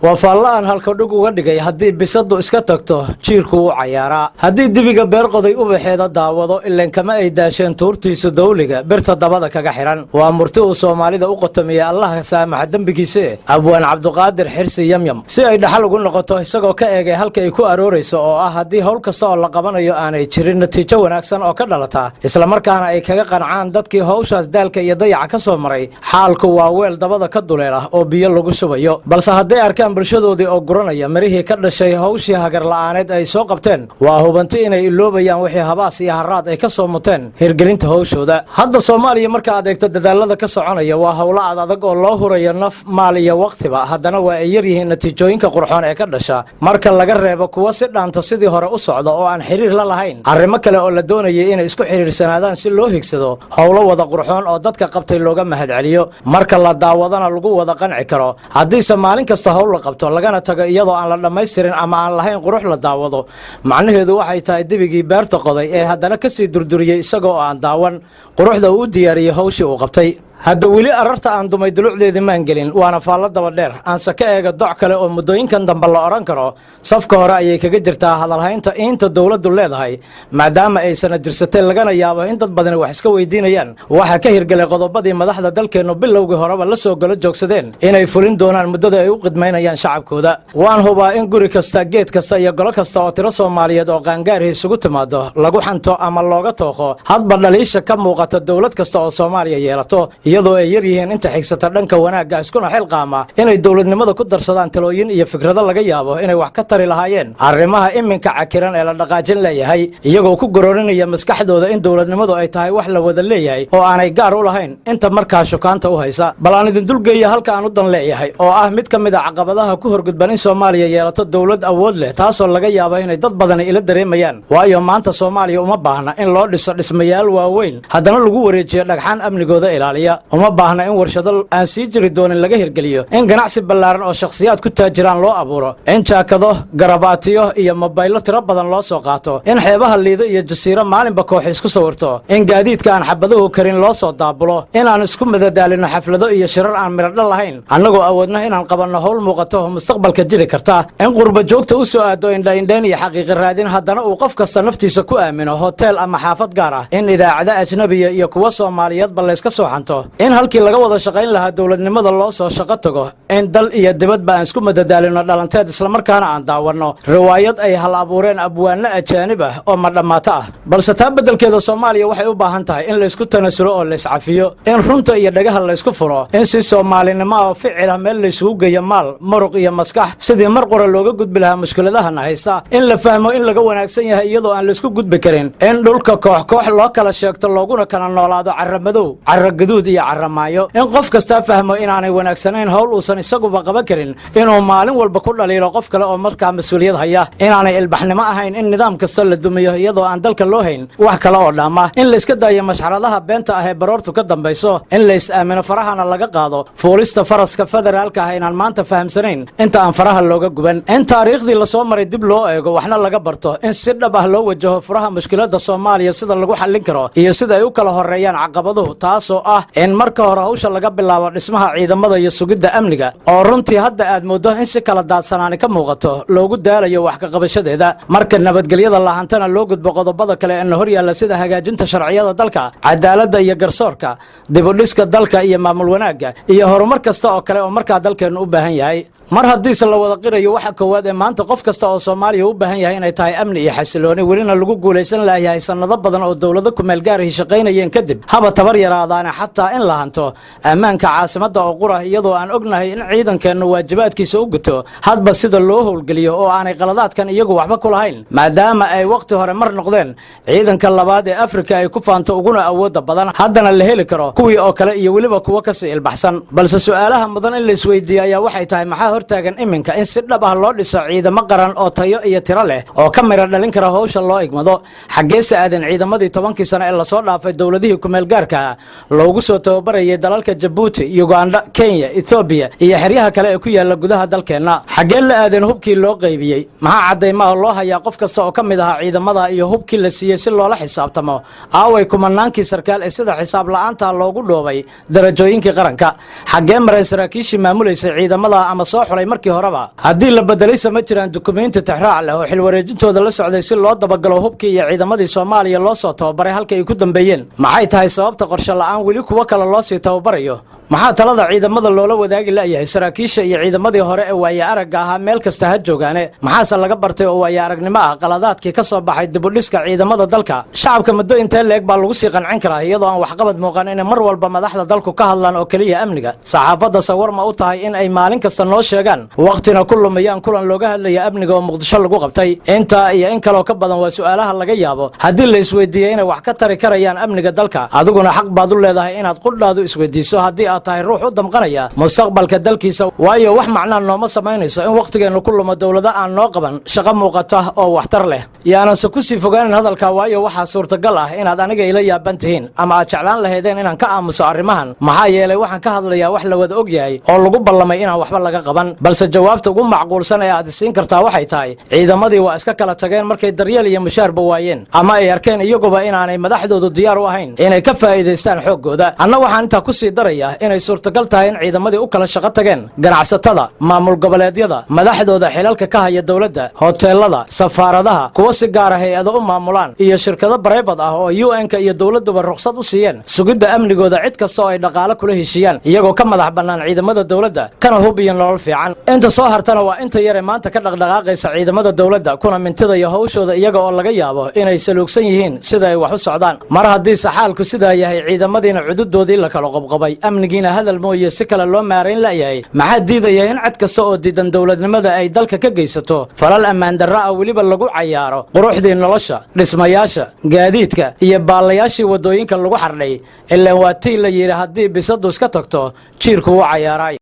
وفالله halka dhug uga dhigay hadii bisadu iska tagto jiirku uu cayaara hadii dibiga beer qoday u baxeeda daawado ileen kama ay daasheen tuurtiisa dawliga birta dabada kaga xiran waa murti uu Soomaalida u qotamiyay Allah saamaxa dambigiisa Abwaan Cabduqaadir Xirsi Yamyam si ay dhaxal ugu noqoto isagoo ka eegay halka ay ku aroorayso oo ah hadii hawl kasta oo la qabanayo aanay jirin natiijo wanaagsan oo ka dhalata isla markaana ay kaga qancaan dadkii hawshaas daalka iyo dayaca ka soo maray xaalku waa weel dabada ka duleela oo biyo lagu shubayo balse hadii arkaan bulshadoodii oo guranaya marihii ka dhashay hawshii hagar la'aaneed ay soo qabteen waa hubanti inay iloobayaan wixii habaas iyo haraad ay ka soo muteen hirgelinta hawshooda hadda Soomaaliya marka adeegto dadaalada ka soconaya waa hawlo adag oo loo hurayo naf maal iyo waqtiba haddana waa ay yar yihiin natiijooyinka qurxoon ee ka dhasha marka laga reebo kuwa si dhaanto sidii hore u socda oo aan xiriir la lahayn arrimo kale oo la doonayay inay isku xiriirsanaadaan si loo higsado hawlo wada qurxoon oo dadka qabtay looga mahadceliyo marka la daawadana lagu wada qanci karo haddii maalin kasta hawl qabto lagana tago iyadoo aan la dhameystirin ama aan lahayn qurux la daawado macnaheedu waxay tahay dibigii beerta qoday ee haddana ka sii durduriyay isagoo aan daawan quruxda uu diyaariyay hawshii uu qabtay hadda wili ararta aan dumay dulucdeedii maan gelin waana faalla daba dheer aan saka eega doc kale oo muddooyinkan dambe la oran karo safka hore ayay kaga jirtaa hadalhaynta inta dawladdu leedahay maadaama ay sana jirsatay lagana yaabo in dad badan wax iska weydiinayaan waxa ka hirgalay qodobadii madaxda dalkeenu bilowgii horeba la soo galo joogsadeen inay fulin doonaan muddada ay u qidmaynayaan shacabkooda waan hubaa in guri kasta geed kasta iyo golo kasta oo tiro Soomaaliyeed oo qaangaar isugu timaado lagu xanto ama looga tooqo hadba dhaliisha ka muuqata dawlad kasta oo Soomaaliya yeelato iyadoo ay yar yihiin inta xigsata dhanka wanaagga iskuna xilqaama inay dawladnimada ku darsadaan talooyin iyo fikrado laga yaabo inay wax ka tari lahaayeen arrimaha iminka cakiran ee la dhaqaajin leeyahay iyagoo ku goroorinaya maskaxdooda in dawladnimadu ay tahay wax la wada leeyahay oo aanay gaar u lahayn inta markaa shukaanta u haysa bal aan idin dulgeeyo halka aan u dan leeyahay oo ah mid ka mid ah caqabadaha ku horgudban in Soomaaliya yeelato dawlad awood leh taasoo laga yaabo inay dad badan ila dareemayaan waayo maanta Soomaaliya uma baahna in loo dhiso dhismayaal waaweyn haddana lagu wareejiyo dhagxaan amnigooda ilaaliya uma baahna in warshado aan sii jiri doonin laga hirgeliyo in ganacsi ballaaran oo shakhsiyaad ku taajiraan loo abuuro in jaakado garabaatiyo iyo mobaylo tiro badan loo soo qaato in xeebaha liido iyo jasiiro maalinba koox isku sawirto in gaadiidka aan xabaduhu karin loo soo daabulo inaan isku madadaalino xaflado iyo shirar aan miradho lahayn annagoo awoodna inaan qabanno hawl muuqato oo mustaqbalka jiri karta in qurba joogta u soo aado indhaindhayn iyo xaqiiqi raadin haddana uu qof kasta naftiisa ku aamino hotel ama xaafad gaar ah in idaacada ajnabiya iyo kuwa Soomaaliyeedba la iska soo xanto in halkii laga wada shaqayn lahaa dawladnimada loo soo shaqo tago in dal iyo dibadba aan isku madadaalino dhalanteed isla markaana aan daawano riwaayad ay hal abuureen abwaano ajaanib ah oo ma dhamaato ah balse taa bedelkeeda Soomaaliya waxay u baahan tahay in la isku tanasulo oo la iscafiyo in runta iyo dhagaha la isku furo in si Soomaalinimo oo ficil ah meel la isugu geeyo maal muruq iyo maskax sidii mar qora looga gudbi lahaa mushkiladaha haysta in la fahmo in laga wanaagsan yahay iyadoo aan la isku gudbi karin in dhulka koox loo kala sheegto looguna kala noolaado carramadow carra gaduud iyo carramaayo in qof kasta fahmo inaanay wanaagsanayn hawl uusan isaguba qaban karin inuu maalin walba ku dhaliilo qof kale oo markaa mas'uuliyad haya inaanay ilbaxnimo ahayn in nidaam kasta la dumiyo iyadoo aan dalka loo hayn wax kale oo dhaama in la iska daayo mashxaradaha beenta ah ee baroortu ka dambayso in la is aamino farahana laga qaado fuulista faraska federaalka ah inaan maanta fahamsanayn inta aan faraha looga guban in taariikhdii la soo maray dib loo eego waxna laga barto in si dhab ah loo wajaho furaha mushkilada Soomaaliya sida lagu xallin karo iyo sida ay u kala horeeyaan caqabaduhu taasoo ah in marka hore hawsha laga bilaabo dhismaha ciidamada iyo sugidda amniga oo runtii hadda aad moodo in si kala daadsanaani ka muuqato loogu daalayo wax ka qabashadeeda marka nabadgelyada laahantana loo gudbo qodobada kale ee hor yaalla sida hagaajinta sharciyada dalka cadaaladda iyo garsoorka dib u dhiska dalka iyo maamul wanaagga iyo horumar kasta oo kale oo markaa dalkeenu u baahan yahay mar haddii la wada qirayo waxa koowaad ee maanta qof kasta oo Soomaaliya u baahan yahay inay tahay amni iyo xasilooni welina lagu guuleysan lahayahay sanado badan oo dawladda ku meel gaar ah shaqaynayeen kadib haba tabar yaraadaan xataa in la hanto ammaanka caasimadda oo qura iyadoo aan ognahay in ciidankeenu waajibaadkiisa u guto hadba sida loo howlgeliyo oo aanay qaladaadkan iyagu waxba ku lahayn maadaama ay waqti hore mar noqdeen ciidanka labaad ee Afrika ay ku faanto uguna awoodda badan haddana la heli karo kuwii oo kale iyo weliba kuwa ka sii ilbaxsan balse su'aalaha mudan in la isweydiiyo ayaa waxay tahay maxaa hortaagan iminka in si dhab ah loo dhiso ciidamo qaran oo tayo iyo tiro leh oo ka mira dhalin kara hawsha loo igmado xageesa aadan ciidamadii 10 sano ee la soo dhaafay dawladihii ku meel gaarka loogu soo tababarayay dalalka Djibouti Uganda Kenya Ethiopia iyo xeryaha kale ee ku yaala gudaha dalkeena xagee la aadan hubkii loo qaybiyay maxaa cadeymaha loo hayaa qof kasta oo ka mid ah ciidamada iyo hubkii la siiyay si loola xisaabtamo aaway kumanaankii sarkaal ee sida xisaab la'aanta loogu dhoobay darajooyinkii qaranka xagee maray saraakiishii maamulaysa ciidamada ama soo xulay markii horeba haddii la bedelaysa ma jiraan dukumeenti tixraac leh oo xilwareejintooda la socday si loo dabagalo hubkii iyo ciidamadii Soomaaliya loo soo tababaray halka ay ku dambeeyeen maxay tahay sababta qorshe la'aan weli kuwa kale loo sii tababarayo maxaa talada ciidamada loola wadaagi la'yahay saraakiisha iyo ciidamadii hore ee waaya aragga ahaa meel kasta ha joogaane maxaase laga bartay oo waaya aragnimo ah qaladaadkii ka soo baxay dibudhiska ciidamada dalka shacabka muddo intee leeg baa lagu sii qancin karaa iyadoo aan waxqabad muuqan in mar walba madaxda dalku ka hadlaan oo keliya amniga saxaafadda sawir ma u tahay in ay maalin kasta noo sheegaan waqtina ku lumayaan kulan looga hadlaya amniga oo Muqdisho lagu qabtay inta iyo in kale oo ka badan waa su'aalaha laga yaabo haddii la isweydiiyay inay wax ka tari karayaan amniga dalka adiguna xaq baad u leedahay inaad qudhaadu isweydiiso haddii tahay ruux u damqanaya mustaqbalka dalkiisa waayo wax macnaan nooma samaynayso in waqtigeenu ku lumo dawladda aan noo qaban shaqo muuqata oo waxtar leh yaananse ku sii fogaanin hadalka waayo waxaa suurtagal ah inaad aniga ila yaaban tihiin ama aad jeclaan lahaydeen inaan ka aamuso arrimahan maxaa yeelay waxaan ka hadlayaa wax la wada og yahay oo lagu ballamay inaan waxba laga qaban balse jawaabta ugu macquulsan ee aad isiin kartaa waxay tahay ciidamadii waa iska kala tageen markay daryeel iyo mushaarba waayeen ama ay arkeen iyaguba inaanay madaxdoodu diyaar u ahayn inay ka faa'iidaystaan xooggooda anna waxaan intaa ku sii darayaa inay suurtagal tahay in ciidamadii u kala shaqo tageen ganacsatada maamul goboleedyada madaxdooda xilalka ka haya dawladda hoteelada safaaradaha kuwa si gaar ah hay'ado u maamulaan iyo shirkado bareebad ah oo UN-ka iyo dawladduba ruqsad u siiyeen sugidda amnigooda cid kasta oo ay dhaqaale kula heshiiyaan iyagoo ka madax bannaan ciidamada dawladda kana hubiyan nolol fiican inta soo hartana waa inta yar ee maanta ka dhaqdhaqaaqaysa ciidamada dawladda kuna mintida iyo hawshooda iyaga oo laga yaabo inay saluugsan yihiin sida ay wax u socdaan mar haddii saxaalku sidaa yahay ciidamadiina cududoodii la kala qobqobay amnigiina hadal mooye si kale loo maarayn la'yahay maxaa diidaya in cid kasta oo diidan dawladnimada ay dalka ka geysato falal ammaan darra ah weliba lagu cayaaro quruxdii nolosha dhismayaasha gaadiidka iyo baalayaashii waddooyinka lagu xardhay ilaan waa tii la yidhi haddii bisadu iska tagto jiirku u cayaaray